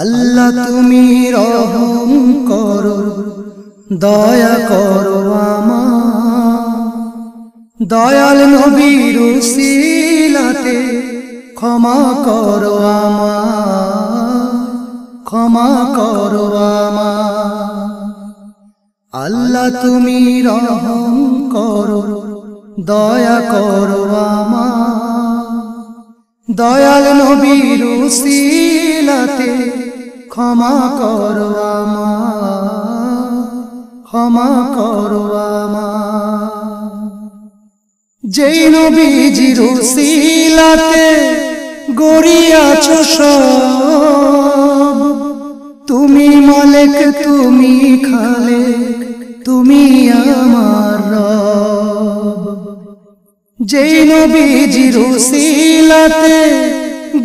আল্লাহ তুমি রহম করো, দয়া করো আমার, দয়াল নবীর উসিলাতে ক্ষমা করো আমার, ক্ষমা করো আমার। আল্লাহ তুমি রহম করো, দয়া করো আমার, দয়াল নবীর উসিলাতে ক্ষমা করো আমার, ক্ষমা করো আমার। যেই নবীজির উসিলাতে গড়িয়াছো সব, তুমি মালিক তুমি খালেক তুমি আমার রব। যেই নবীজির উসিলাতে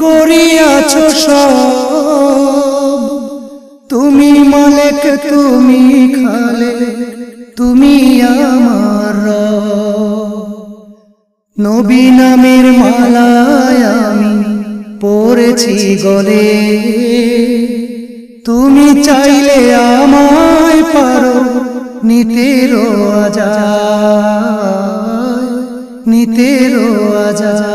গড়িয়াছো সব, তুমি মালিক তুমি খালেক তুমি আমার রব। নবী নামের মালায় আমি পড়েছি গলে, তুমি চাইলে আমায় পারো নিতে রোয়াজায়, নিতে রোয়াজায়।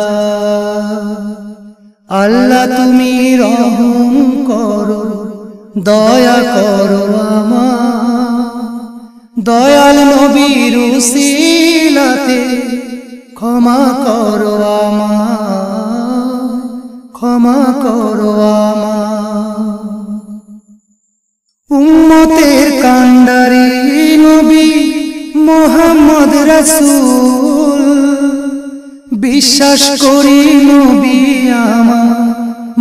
আল্লাহ তুমি রহম করো, দয়া করো আমার, দয়াল নবীর উসিলাতে ক্ষমা করো আমার, ক্ষমা করো আমার। উম্মতের কান্ডারি নবী মুহাম্মদ রাসূল, বিশ্বাস করি নবী আমার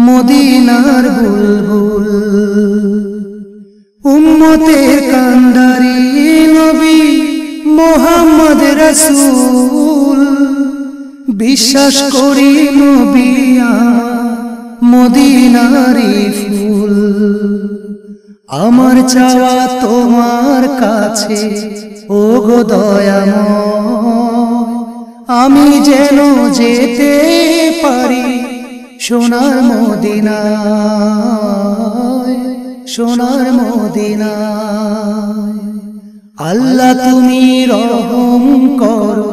মদিনার বুলবুল। উম্মতের কান্ডারি নবী মুহাম্মদ রাসূল, বিশ্বাস করি নবী আমার মদিনারি ফুল। আমার চাওয়া তোমার কাছে ওগো দয়াময়, আমি যেন যেতে পারি সোনার মদিনায়, সোনার মদিনায়। আল্লাহ তুমি রহম করো,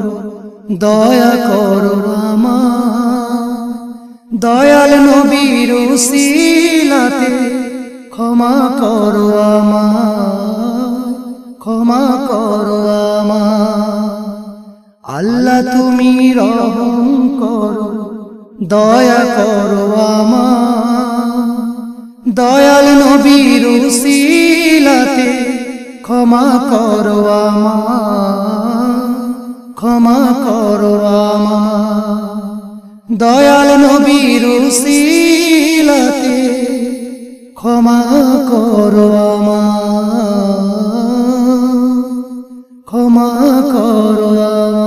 দয়া করো আমার, দয়াল নবীর উসিলাতে ক্ষমা করো আমার, ক্ষমা করো আমার। আল্লাহ তুমি রহম করো, দয়া করো আমার, দয়াল নবীর উসিলাতে ক্ষমা করো আমার, ক্ষমা করো আমার। দয়াল নবীর উসিলাতে ক্ষমা করো আমার, ক্ষমা করো আমার।